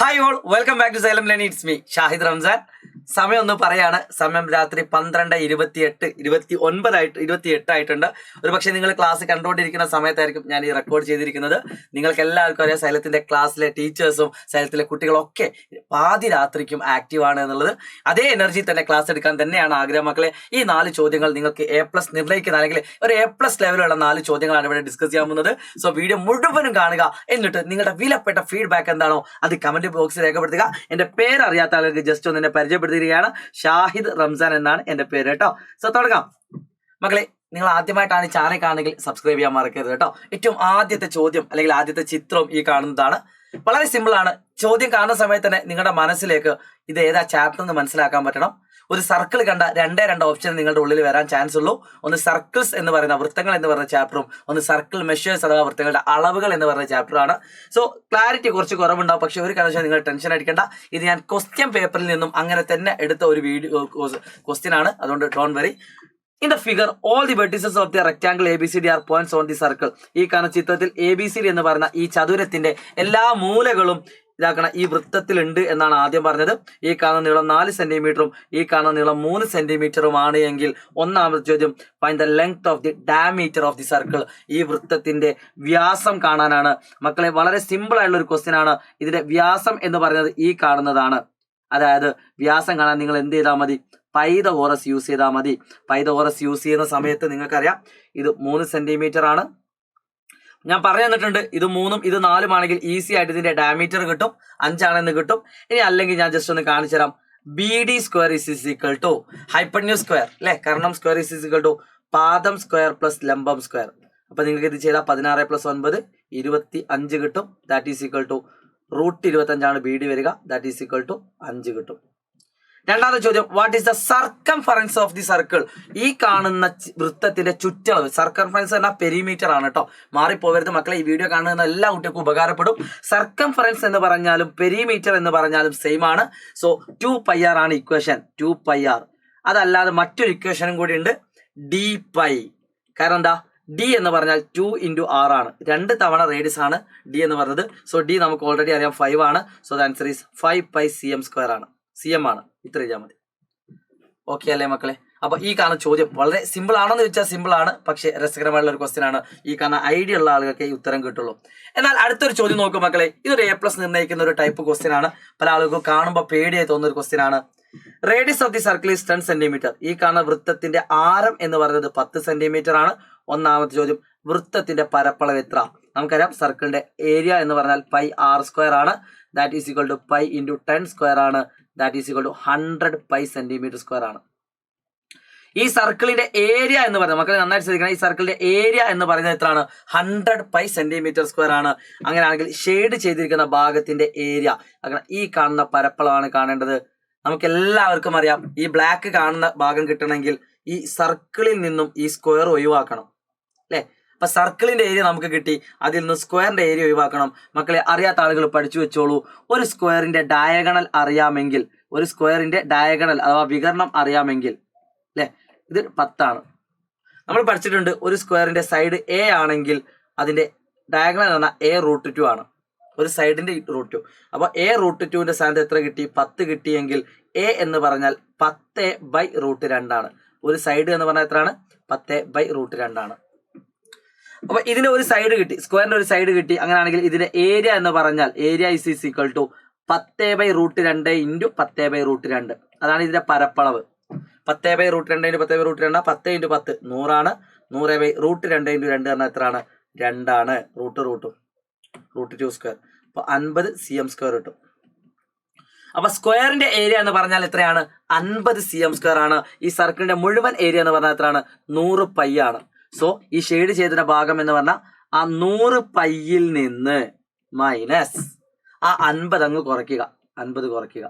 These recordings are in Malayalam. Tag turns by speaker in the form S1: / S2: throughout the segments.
S1: Hi all, welcome back to Xylem Learning. It's me Shahid Ramzan. സമയം ഒന്ന് പറയാണ്. സമയം രാത്രി 12:28 ആയിട്ടുണ്ട്. ഒരു പക്ഷേ നിങ്ങൾ ക്ലാസ് കണ്ടുകൊണ്ടിരിക്കുന്ന സമയത്തായിരിക്കും ഞാൻ ഈ റെക്കോർഡ് ചെയ്തിരിക്കുന്നത്. നിങ്ങൾക്ക് എല്ലാവർക്കും അറിയാം, സൈലത്തിന്റെ ക്ലാസ്സിലെ ടീച്ചേഴ്സും സൈലത്തിലെ കുട്ടികളൊക്കെ പാതി രാത്രിക്കും ആക്റ്റീവ് ആണ് എന്നുള്ളത്. അതേ എനർജി തന്നെ ക്ലാസ് എടുക്കാൻ തന്നെയാണ് ആഗ്രഹം. മക്കളെ, ഈ 4 ചോദ്യങ്ങൾ നിങ്ങൾക്ക് A+ നിർണ്ണയിക്കുന്ന, അല്ലെങ്കിൽ ഒരു A+ ലെവലുള്ള 4 ചോദ്യങ്ങളാണ് ഇവിടെ ഡിസ്കസ് ചെയ്യാൻ പോകുന്നത്. സോ വീഡിയോ മുഴുവനും കാണുക. എന്നിട്ട് നിങ്ങളുടെ വിലപ്പെട്ട ഫീഡ്ബാക്ക് എന്താണോ അത് കമന്റ് ബോക്സിൽ രേഖപ്പെടുത്തുക. എന്റെ പേര് അറിയാത്ത ആളുകൾക്ക് ജസ്റ്റ് ഒന്ന് എന്നെ പരിചയപ്പെടുത്തിയിരിക്കുകയാണ്. ഷാഹിദ് റംസാൻ എന്നാണ് എന്റെ പേര് കേട്ടോ. സോ തുടങ്ങാം. മക്കളെ, നിങ്ങൾ ആദ്യമായിട്ടാണ് ഈ ചാനൽ കാണുമെങ്കിൽ സബ്സ്ക്രൈബ് ചെയ്യാൻ മറക്കരുത് കേട്ടോ. ഏറ്റവും ആദ്യത്തെ ചോദ്യം അല്ലെങ്കിൽ ആദ്യത്തെ ചിത്രം ഈ കാണുന്നതാണ്. വളരെ സിമ്പിൾ ആണ്. ചോദ്യം കാണുന്ന സമയത്ത് തന്നെ നിങ്ങളുടെ മനസ്സിലേക്ക് ഇത് ഏതാ ചാപ്റ്റർ എന്ന് മനസ്സിലാക്കാൻ പറ്റണം. ഒരു സർക്കിൾ കണ്ട 2 ഓപ്ഷൻ നിങ്ങളുടെ ഉള്ളിൽ വരാൻ ചാൻസ് ഉള്ളൂ. ഒന്ന് സർക്കിൾസ് എന്ന് പറയുന്ന, വൃത്തങ്ങൾ എന്ന് പറയുന്ന ചാപ്റ്ററും, ഒന്ന് സർക്കിൾ മെഷേഴ്സ് അഥവാ വൃത്തങ്ങളുടെ അളവുകൾ എന്ന് പറയുന്ന ചാപ്റ്ററാണ്. സോ ക്ലാരിറ്റി കുറച്ച് കുറവുണ്ടാവും. പക്ഷെ ഒരു കാരണവശാലും നിങ്ങൾ ടെൻഷൻ അടിക്കേണ്ട. ഇത് ഞാൻ ക്വസ്റ്റ്യൻ പേപ്പറിൽ നിന്നും അങ്ങനെ തന്നെ എടുത്ത ഒരു വീഡിയോ ക്വസ്റ്റ്യൻ ആണ്. അതുകൊണ്ട് don't worry. In the figure, all the vertices of the rectangle ABCD are points on the circle. ഈ കാണുന്ന ചിത്രത്തിൽ ABCD എന്ന് പറയുന്ന ഈ ചതുരത്തിന്റെ എല്ലാ മൂലകളും ഇതാക്കണം ഈ വൃത്തത്തിലുണ്ട് എന്നാണ് ആദ്യം പറഞ്ഞത്. ഈ കാണുന്ന നീളം 4 സെന്റിമീറ്ററും ഈ കാണുന്ന നീളം 3 സെന്റിമീറ്ററുമാണ് എങ്കിൽ ഒന്നാമത്തെ ചോദ്യം, find the length of the diameter of the circle. ഈ വൃത്തത്തിന്റെ വ്യാസം കാണാനാണ്. മക്കളെ, വളരെ സിമ്പിൾ ആയിട്ടുള്ള ഒരു ക്വസ്റ്റ്യൻ ആണ്. ഇതിന്റെ വ്യാസം എന്ന് പറയുന്നത് ഈ കാണുന്നതാണ്. അതായത് വ്യാസം കാണാൻ നിങ്ങൾ എന്ത് ചെയ്താൽ മതി? പൈതഗോറസ് യൂസ് ചെയ്താൽ മതി. പൈതഗോറസ് യൂസ് ചെയ്യുന്ന സമയത്ത് നിങ്ങൾക്കറിയാം ഇത് 3 സെന്റിമീറ്റർ ആണ്. ഞാൻ പറഞ്ഞു തന്നിട്ടുണ്ട്, ഇത് 3ഉം ഇത് 4ഉം ആണെങ്കിൽ ഈസി ആയിട്ട് ഇതിന്റെ ഡയമീറ്റർ കിട്ടും, 5 ആണെന്ന് കിട്ടും. ഇനി അല്ലെങ്കിൽ ഞാൻ ജസ്റ്റ് ഒന്ന് കാണിച്ചു തരാം. BD square is equal to hypotenuse square അല്ലെ, കർണം സ്ക്വയർ ഇസ് ഈക്വൽ ടു പാദം സ്ക്വയർ പ്ലസ് ലംബം സ്ക്വയർ. അപ്പൊ നിങ്ങൾക്ക് ഇത് ചെയ്താൽ 16 + 9 25 കിട്ടും. ദാറ്റ് ഈസ് ഈക്വൽ ടു √25 ആണ് BD വരിക. ദാറ്റ് ഈസ് ഈക്വൽ ടു 5 കിട്ടും. രണ്ടാമത്തെ ചോദ്യം, what is the circumference of the circle. ഈ കാണുന്ന വൃത്തത്തിന്റെ ചുറ്റളവ്. സർക്കംഫറൻസ് എന്ന പെരിമീറ്റർ ആണ് കേട്ടോ, മാറിപ്പോവരുത് മക്കളെ. ഈ വീഡിയോ കാണുന്ന എല്ലാ കുട്ടികൾക്കും ഉപകാരപ്പെടും. സർക്കംഫറൻസ് എന്ന് പറഞ്ഞാലും പെരിമീറ്റർ എന്ന് പറഞ്ഞാലും സെയിം ആണ്. സോ 2πr ആണ് ഇക്വേഷൻ. 2πr. അതല്ലാതെ മറ്റൊരു ഇക്വേഷനും കൂടി ഉണ്ട്, dπ. കാരണം എന്താ? D എന്ന് പറഞ്ഞാൽ 2 × r ആണ്. 2 തവണ റേഡിയസ് ആണ് D എന്ന് പറഞ്ഞത്. സോ D നമുക്ക് ഓൾറെഡി അറിയാം 5 ആണ്. So the answer is 5π cm² ആണ്. CM ആണ്. ഇത്ര എഴുതിയാൽ മതി. ഓക്കെ അല്ലേ മക്കളെ? അപ്പൊ ഈ കാണുന്ന ചോദ്യം വളരെ സിമ്പിൾ ആണെന്ന് വെച്ചാൽ സിമ്പിൾ ആണ്, പക്ഷെ രസകരമായിട്ടുള്ള ഒരു ക്വസ്റ്റ്യൻ ആണ്. ഈ കാണുന്ന ഐഡിയ ഉള്ള ആളുകൾക്ക് ഈ ഉത്തരം കിട്ടുള്ളൂ. എന്നാൽ അടുത്തൊരു ചോദ്യം നോക്കും മക്കളെ. ഇതൊരു A+ നിർണ്ണയിക്കുന്ന ഒരു ടൈപ്പ് ക്വസ്റ്റ്യൻ ആണ്. പല ആളുകൾക്കും കാണുമ്പോൾ പേടിയായി തോന്നുന്ന ഒരു ക്വസ്റ്റ്യൻ ആണ്. Radius of the circle is 10 centimetre. ഈ കാണുന്ന വൃത്തത്തിന്റെ ആരം എന്ന് പറയുന്നത് 10 സെന്റിമീറ്റർ ആണ്. ഒന്നാമത്തെ ചോദ്യം, വൃത്തത്തിന്റെ പരപ്പളവ് എത്ര? നമുക്കറിയാം സർക്കിളിന്റെ ഏരിയ എന്ന് പറഞ്ഞാൽ πr² ആണ്. ദാറ്റ് ഈസ് ഈക്വൽ ടു π × 10² ആണ്. That is equal to 100π cm² ആണ്. ഈ സർക്കിളിന്റെ ഏരിയ എന്ന് പറയുന്നത്, മക്കളെ നന്നായിട്ട് ശ്രദ്ധിക്കണം, ഈ സർക്കിളിന്റെ ഏരിയ എന്ന് പറയുന്നത് എത്രയാണ്? 100π cm² ആണ്. അങ്ങനെയാണെങ്കിൽ ഷെയ്ഡ് ചെയ്തിരിക്കുന്ന ഭാഗത്തിന്റെ ഏരിയ, അങ്ങനെ ഈ കാണുന്ന പരപ്പളവാണ് കാണേണ്ടത്. നമുക്ക് എല്ലാവർക്കും അറിയാം, ഈ ബ്ലാക്ക് കാണുന്ന ഭാഗം കിട്ടണമെങ്കിൽ ഈ സർക്കിളിൽ നിന്നും ഈ സ്ക്വയർ ഒഴിവാക്കണം അല്ലെ. അപ്പൊ സർക്കിളിന്റെ ഏരിയ നമുക്ക് കിട്ടി, അതിൽ നിന്ന് സ്ക്വയറിന്റെ ഏരിയ ഒഴിവാക്കണം. മക്കളെ, അറിയാത്ത ആളുകൾ പഠിച്ചു വെച്ചോളൂ. ഒരു സ്ക്വയറിന്റെ ഡയഗണൽ അറിയാമെങ്കിൽ, ഒരു സ്ക്വയറിന്റെ ഡയഗണൽ അഥവാ വികരണം അറിയാമെങ്കിൽ അല്ലെ, ഇത് 10 ആണ്. നമ്മൾ പഠിച്ചിട്ടുണ്ട്, ഒരു സ്ക്വയറിന്റെ സൈഡ് A ആണെങ്കിൽ അതിന്റെ ഡയഗണൽ എന്ന് പറഞ്ഞാൽ A√2 ആണ്. ഒരു സൈഡിന്റെ √2. അപ്പൊ A√2ന്റെ സ്ഥാനത്ത് എത്ര കിട്ടി? 10 കിട്ടിയെങ്കിൽ A എന്ന് പറഞ്ഞാൽ 10/√2 ആണ്. ഒരു സൈഡ് എന്ന് പറഞ്ഞാൽ എത്രയാണ്? 10/√2 ആണ്. അപ്പൊ ഇതിന് ഒരു സൈഡ് കിട്ടി, സ്ക്വയറിന്റെ ഒരു സൈഡ് കിട്ടി. അങ്ങനെയാണെങ്കിൽ ഇതിന്റെ ഏരിയ എന്ന് പറഞ്ഞാൽ ഏരിയ ഇസ് ഈക്വൽ ടു 10/√2 × 10/√2. അതാണ് ഇതിന്റെ പരപ്പളവ്. 10/√2 × 10/√2 10 × 10 100 ആണ്. 100/√2 × 2 പറഞ്ഞാൽ എത്രയാണ്? 2 ആണ്. √2². അപ്പൊ 50 cm² കിട്ടും. അപ്പൊ സ്ക്വയറിന്റെ ഏരിയ എന്ന് പറഞ്ഞാൽ എത്രയാണ്? 50 cm² ആണ്. ഈ സർക്കിളിന്റെ മുഴുവൻ ഏരിയ എന്ന് പറഞ്ഞാൽ എത്രയാണ്? 100π ആണ്. സോ ഈ ഷെയ്ഡ് ചെയ്തിരുന്ന ഭാഗം എന്ന് പറഞ്ഞാൽ ആ 100πയിൽ നിന്ന് മൈനസ് ആ 50 അങ്ങ് കുറയ്ക്കുക. 50 കുറയ്ക്കുക.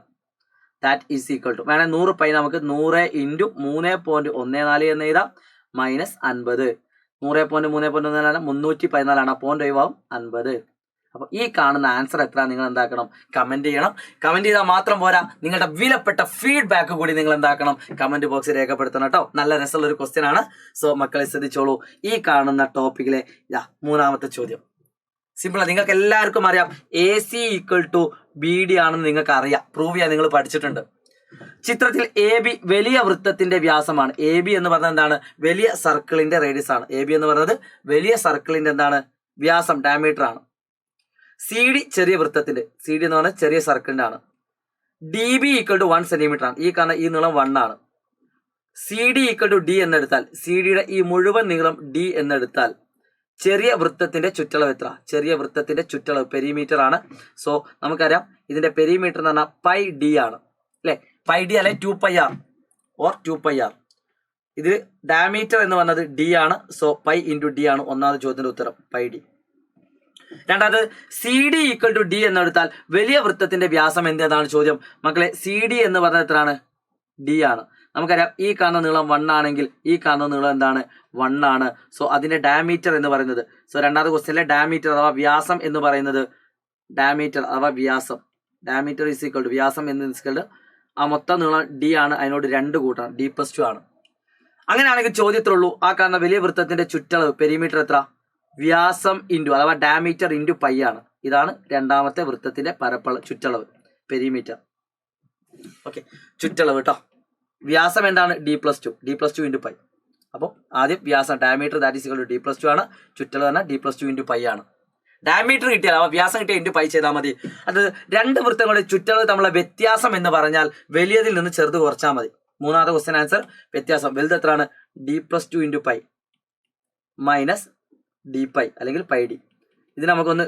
S1: ദാറ്റ് ഈസ് ഈക്വൽ ടു, വേണേ 100π നമുക്ക് 100 × 3.14 എന്ന് എഴുതാം, മൈനസ് 50. 100.314 314 ആണ്. പോയിന്റ് ഒഴിവാകും 50. അപ്പൊ ഈ കാണുന്ന ആൻസർ എത്ര നിങ്ങൾ എന്താക്കണം? കമന്റ് ചെയ്യണം. കമന്റ് ചെയ്താൽ മാത്രം പോരാ, നിങ്ങളുടെ വിലപ്പെട്ട ഫീഡ്ബാക്ക് കൂടി നിങ്ങൾ എന്താക്കണം? കമന്റ് ബോക്സിൽ രേഖപ്പെടുത്തണം കേട്ടോ. നല്ല രസമുള്ള ഒരു ക്വസ്റ്റ്യൻ ആണ്. സോ മക്കളെ ശ്രദ്ധിച്ചോളൂ. ഈ കാണുന്ന ടോപ്പിക്കിലെ 3ാമത്തെ ചോദ്യം സിമ്പിൾ. നിങ്ങൾക്ക് എല്ലാവർക്കും അറിയാം AC = BD ആണെന്ന് നിങ്ങൾക്ക് അറിയാം, പ്രൂവ് ചെയ്യാൻ നിങ്ങൾ പഠിച്ചിട്ടുണ്ട്. ചിത്രത്തിൽ AB വലിയ വൃത്തത്തിന്റെ വ്യാസമാണ്. AB എന്ന് പറഞ്ഞാൽ എന്താണ്? വലിയ സർക്കിളിന്റെ റേഡിയസ് ആണ്. AB എന്ന് പറയുന്നത് വലിയ സർക്കിളിന്റെ എന്താണ്? വ്യാസം, ഡയമീറ്റർ ആണ്. CD ചെറിയ വൃത്തത്തിന്റെ, CD എന്ന് പറഞ്ഞാൽ ചെറിയ സർക്കിളിന്റെ ആണ്. DB ഈക്വൽ ടു 1 സെന്റിമീറ്റർ ആണ്. ഈ നീളം 1 ആണ്. CD ഈക്വൽ ടു D എന്നെടുത്താൽ, CDയുടെ ഈ മുഴുവൻ നീളം D എന്നെടുത്താൽ ചെറിയ വൃത്തത്തിന്റെ ചുറ്റളവ് എത്ര? ചെറിയ വൃത്തത്തിന്റെ ചുറ്റളവ് പെരിമീറ്റർ ആണ്. സോ നമുക്കറിയാം ഇതിന്റെ പെരിമീറ്റർ എന്ന് പറഞ്ഞാൽ πD ആണ് അല്ലെ? πD അല്ലെ 2πr ഓർ 2πr. ഇത് ഡയമീറ്റർ എന്ന് പറഞ്ഞത് D ആണ്. സോ π × D ആണ് ഒന്നാമത്തെ ചോദ്യത്തിന്റെ ഉത്തരം, πD. രണ്ടാമത് CD ഈക്വൽ ടു D എന്നെടുത്താൽ വലിയ വൃത്തത്തിന്റെ വ്യാസം എന്താണ് ചോദ്യം മക്കളെ? CD എന്ന് പറഞ്ഞാൽ എത്രയാണ്? D ആണ്. നമുക്കറിയാം ഈ കാണുന്ന നീളം 1 ആണെങ്കിൽ ഈ കാണുന്ന നീളം എന്താണ്? 1 ആണ്. സോ അതിന്റെ ഡയമീറ്റർ എന്ന് പറയുന്നത്, സോ രണ്ടാമത്തെ ക്വസ്റ്റ്യനിലെ ഡയമീറ്റർ അഥവാ വ്യാസം എന്ന് പറയുന്നത്, ഡയമീറ്റർ അഥവാ വ്യാസം, ഡയമീറ്റർ ഈസ് ഈക്വൽ ടു വ്യാസം എന്ന് ആ മൊത്തം നീളം D ആണ്, അതിനോട് 2 കൂട്ടണം, D+2 ആണ്. അങ്ങനെയാണെങ്കിൽ ചോദ്യത്തിലുള്ളൂ ആ കാണുന്ന വലിയ വൃത്തത്തിന്റെ ചുറ്റളവ് പെരിമീറ്റർ എത്ര? വ്യാസം ഇൻറ്റു അഥവാ ഡയമീറ്റർ ഇൻറ്റു π ആണ്. ഇതാണ് രണ്ടാമത്തെ വൃത്തത്തിന്റെ ചുറ്റളവ്, പെരിമീറ്റർ. ഓക്കെ, ചുറ്റളവ് കേട്ടോ. വ്യാസം എന്താണ്? D+2 × π. അപ്പോൾ ആദ്യം വ്യാസം diameter that is equal to D+2 ആണ്. ചുറ്റളവ് തന്നെ D+2 × π ആണ്. ഡയമീറ്റർ കിട്ടിയാൽ അവ വ്യാസം കിട്ടിയ ഇൻറ്റു π ചെയ്താൽ മതി. അത് രണ്ട് വൃത്തങ്ങളുടെ ചുറ്റളവ് തമ്മിലുള്ള വ്യത്യാസം എന്ന് പറഞ്ഞാൽ വലിയതിൽ നിന്ന് ചെറുത് കുറച്ചാൽ മതി. മൂന്നാമത്തെ ക്വസ്റ്റ്യൻ ആൻസർ വ്യത്യാസം വലുത് എത്രയാണ്? D+2 × π മൈനസ് dπ അല്ലെങ്കിൽ πd. ഇത് നമുക്കൊന്ന്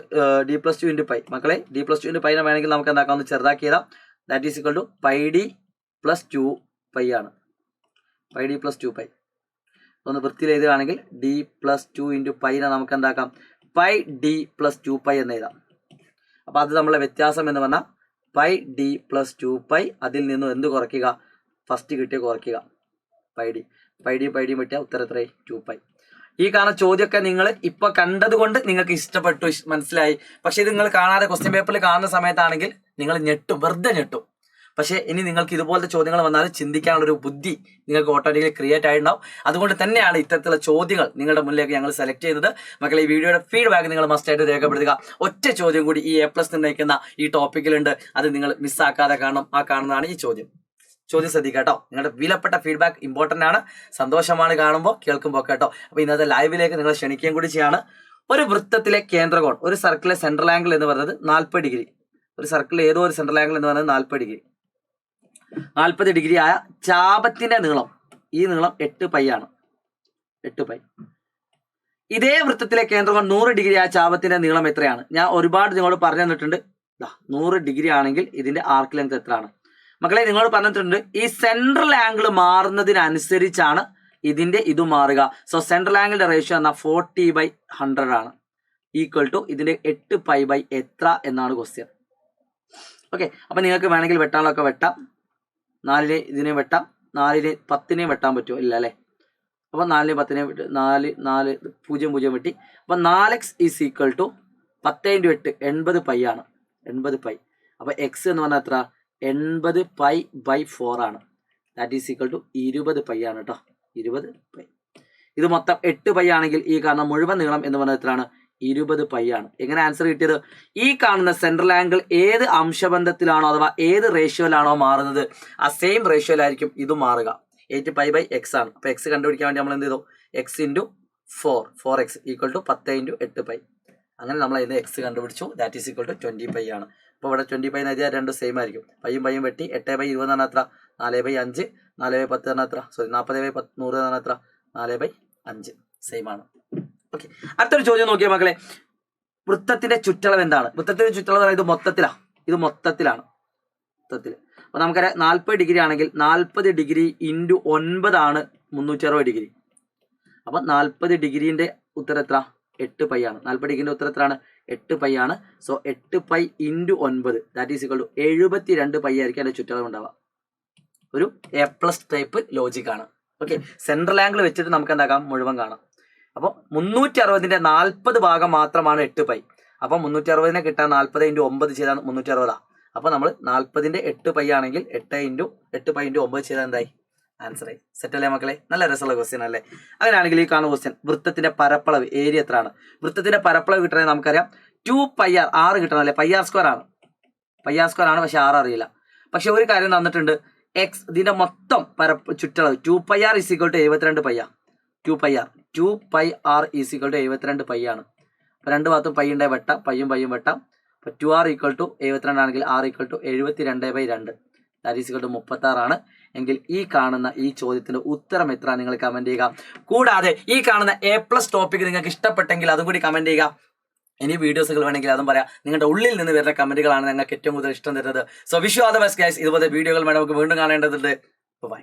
S1: D+2 × π മക്കളെ, D+2 × π വേണമെങ്കിൽ നമുക്ക് എന്താക്കാം, ഒന്ന് ചെറുതാക്കി എഴുതാം. That is equal to πd + 2π ആണ്. πd + 2π ഒന്ന് വൃത്തിയിൽ എഴുതുകയാണെങ്കിൽ D+2 × π നമുക്ക് എന്താക്കാം? πd + 2π എന്ന് എഴുതാം. അപ്പൊ അത് നമ്മളെ വ്യത്യാസം എന്ന് പറഞ്ഞാൽ πd + 2π. അതിൽ നിന്നും എന്ത് കുറയ്ക്കുക? ഫസ്റ്റ് കിട്ടിയ കുറയ്ക്കുക, πd പറ്റിയ ഉത്തരം എത്രയായി? 2π. ഈ കാണുന്ന ചോദ്യമൊക്കെ നിങ്ങൾ ഇപ്പൊ കണ്ടത് കൊണ്ട് നിങ്ങൾക്ക് ഇഷ്ടപ്പെട്ടു, മനസ്സിലായി. പക്ഷെ ഇത് നിങ്ങൾ കാണാതെ ക്വസ്റ്റ്യൻ പേപ്പറിൽ കാണുന്ന സമയത്താണെങ്കിൽ നിങ്ങൾ ഞെട്ടും, വെറുതെ ഞെട്ടും. പക്ഷേ ഇനി നിങ്ങൾക്ക് ഇതുപോലത്തെ ചോദ്യങ്ങൾ വന്നാൽ ചിന്തിക്കാനുള്ളൊരു ബുദ്ധി നിങ്ങൾക്ക് ഓട്ടോമാറ്റിക്കലി ക്രിയേറ്റ് ആയിട്ടുണ്ടാവും. അതുകൊണ്ട് തന്നെയാണ് ഇത്തരത്തിലുള്ള ചോദ്യങ്ങൾ നിങ്ങളുടെ മുന്നിലേക്ക് ഞങ്ങൾ സെലക്ട് ചെയ്യുന്നത്. മക്കളെ, ഈ വീഡിയോയുടെ ഫീഡ്ബാക്ക് നിങ്ങൾ മസ്റ്റായിട്ട് രേഖപ്പെടുത്തുക. ഒറ്റ ചോദ്യം കൂടി ഈ A+ നിർണ്ണയിക്കുന്ന ഈ ടോപ്പിക്കിലുണ്ട്, അത് നിങ്ങൾ മിസ്സാക്കാതെ കാണണം. ആ കാണുന്നതാണ് ഈ ചോദ്യം ശ്രദ്ധിക്കുക കേട്ടോ. നിങ്ങളുടെ വിലപ്പെട്ട ഫീഡ്ബാക്ക് ഇമ്പോർട്ടൻ്റ് ആണ്. സന്തോഷമാണ് കാണുമ്പോൾ കേൾക്കുമ്പോൾ കേട്ടോ. അപ്പോൾ ഇന്നത്തെ ലൈവിലേക്ക് നിങ്ങൾ ക്ഷണിക്കുകയും കൂടി ചെയ്യാണ്. ഒരു വൃത്തത്തിലെ കേന്ദ്രകോൺ, ഒരു സർക്കിളിലെ സെൻട്രൽ ആംഗിൾ എന്ന് പറയുന്നത് 40 ഡിഗ്രി. ഒരു സർക്കിളിൽ ഏതോ ഒരു സെൻട്രൽ ആംഗിൾ എന്ന് പറയുന്നത് 40 ഡിഗ്രി. 40 ഡിഗ്രി ആയ ചാപത്തിന്റെ നീളം, ഈ നീളം 8π ആണ്. 8π. ഇതേ വൃത്തത്തിലെ കേന്ദ്രകോൺ 100 ഡിഗ്രി ആയ ചാപത്തിന്റെ നീളം എത്രയാണ്? ഞാൻ ഒരുപാട് നിങ്ങളോട് പറഞ്ഞു തന്നിട്ടുണ്ട്. 100 ഡിഗ്രി ആണെങ്കിൽ ഇതിന്റെ ആർക്ക് ലെങ്ത് എത്രയാണ്? മക്കളെ, നിങ്ങളോട് പറഞ്ഞിട്ടുണ്ട് ഈ സെൻട്രൽ ആംഗിൾ മാറുന്നതിനനുസരിച്ചാണ് ഇതിന്റെ ഇത് മാറുക. സോ സെൻട്രൽ ആംഗിളിന്റെ റേഷ്യോ എന്നാൽ 40/100 ആണ്. ഈക്വൽ ടു ഇതിന്റെ 8π എത്ര എന്നാണ് ക്വസ്റ്റ്യൻ. ഓക്കെ, അപ്പൊ നിങ്ങൾക്ക് വേണമെങ്കിൽ വെട്ടാനൊക്കെ വെട്ടാം. 4 ഇതിനെ വെട്ടാം, 4 10 വെട്ടാൻ പറ്റുമോ? ഇല്ല അല്ലെ. അപ്പൊ 4 10 വെട്ടി 4 0 വെട്ടി. അപ്പൊ 4x ഈസ് ഈക്വൽ ടു 10 × 8 80π ആണ്. 80π. അപ്പൊ x എന്ന് പറഞ്ഞാൽ എത്ര? 80π/4 ആണ്. ദാറ്റ് ഈസ് ഈക്വൽ ടു 20π ആണ് കേട്ടോ. 20π. ഇത് മൊത്തം 8π ആണെങ്കിൽ ഈ കാണുന്ന മുഴുവൻ നീളം എന്ന് പറഞ്ഞാൽ എത്രയാണ്? 20π ആണ്. എങ്ങനെ ആൻസർ കിട്ടിയത്? ഈ കാണുന്ന സെൻട്രൽ ആംഗിൾ ഏത് അംശബന്ധത്തിലാണോ അഥവാ ഏത് റേഷ്യോയിലാണോ മാറുന്നത് ആ സെയിം റേഷ്യോയിലായിരിക്കും ഇത് മാറുക. 8π/x ആണ്. അപ്പൊ x കണ്ടുപിടിക്കാൻ വേണ്ടി നമ്മൾ എന്ത് ചെയ്തു? x × 4x equal to 10 × 8π. അങ്ങനെ നമ്മൾ ഇതിന് x കണ്ടുപിടിച്ചു. ദാറ്റ് ഈസ് ഈക്വൽ ടു 20π ആണ്. അപ്പോൾ ഇവിടെ 20π എന്ന് എഴുതിയാൽ രണ്ടും സെയിം ആയിരിക്കും. പയ്യും വെട്ടി. 8/20 എന്ന് പറഞ്ഞാൽ എത്ര? 4/5. 4/10 പറഞ്ഞാൽ എത്ര? 40/100 എന്ന് പറഞ്ഞാൽ എത്ര? 4/5. സെയിം ആണ്. ഓക്കെ, അടുത്തൊരു ചോദ്യം നോക്കിയാൽ മക്കളെ, വൃത്തത്തിന്റെ ചുറ്റളവ് എന്താണ്? വൃത്തത്തിന്റെ ചുറ്റളവ് ഇത് മൊത്തത്തിലാണ്. ഇത് മൊത്തത്തിലാണ്. മൊത്തത്തിൽ അപ്പൊ നമുക്കറിയാം 40 ഡിഗ്രി ആണെങ്കിൽ 40 ഡിഗ്രി × 9 ആണ് 360 ഡിഗ്രി. അപ്പൊ 40 ഡിഗ്രീന്റെ ഉത്തരം എത്ര? 8π ആണ്. 40 ഡിഗ്രിന്റെ ഉത്തരം എത്രയാണ്? 8π ആണ്. So 8π × 9 that is equal to 72π ആയിരിക്കും അതിന്റെ ചുറ്റളവ് ഉണ്ടാവുക. ഒരു A+ ടൈപ്പ് ലോജിക് ആണ്. ഓക്കെ, സെൻട്രൽ ആംഗിൾ വെച്ചിട്ട് നമുക്ക് എന്താക്കാം? മുഴുവൻ കാണാം. അപ്പോൾ 360ന്റെ 40 ഭാഗം മാത്രമാണ് 8π. അപ്പൊ 360നെ കിട്ടാൻ 40 × 9 ചെയ്താൽ 360. അപ്പൊ നമ്മൾ 40ന്റെ 8π ആണെങ്കിൽ 8π × 9 ചെയ്താൽ എന്തായി? ആൻസർ ആയി. സെറ്റ് അല്ലേ മക്കളെ? നല്ല രസമുള്ള ക്വസ്റ്റ്യൻ അല്ലേ? അങ്ങനെയാണെങ്കിൽ ഈ കാണുന്ന ക്വസ്റ്റ്യൻ, വൃത്തത്തിന്റെ പരപ്പളവ് ഏരിയ എത്രയാണ്? വൃത്തത്തിന്റെ പരപ്പളവ് കിട്ടണമെങ്കിൽ നമുക്കറിയാം 2πr, 6 കിട്ടണം അല്ലെ? πr² ആണ്. πr സ്ക്വയർ ആണ്, പക്ഷെ r അറിയില്ല. പക്ഷെ ഒരു കാര്യം തന്നിട്ടുണ്ട്, എക്സ് ഇതിന്റെ മൊത്തം ചുറ്റളവ് 2πr = 72 π. 2πr = 72 π ആണ്. അപ്പൊ രണ്ട് ഭാഗത്തും പൈ ഉണ്ടായി വെട്ടാം, പയ്യും വെട്ടാം. അപ്പൊ 2r = 72 ആണെങ്കിൽ r = 72/2 ദാറ്റ് ഈസ് = 36 ആണ്. എങ്കിൽ ഈ കാണുന്ന ഈ ചോദ്യത്തിന്റെ ഉത്തരം എത്ര നിങ്ങൾ കമന്റ് ചെയ്യുക. കൂടാതെ ഈ കാണുന്ന A+ ടോപ്പിക് നിങ്ങൾക്ക് ഇഷ്ടപ്പെട്ടെങ്കിൽ അതും കൂടി കമന്റ് ചെയ്യുക. ഇനി വീഡിയോസുകൾ വേണമെങ്കിൽ അതും പറയാം. നിങ്ങളുടെ ഉള്ളിൽ നിന്ന് വരുന്ന കമന്റുകളാണ് നിങ്ങൾക്ക് ഏറ്റവും കൂടുതൽ ഇഷ്ടം തരുന്നത്. So wish you all the best guys. ഇതുപോലെ വീഡിയോകൾ വേണം നമുക്ക് വീണ്ടും കാണേണ്ടതുണ്ട്. ബൈ.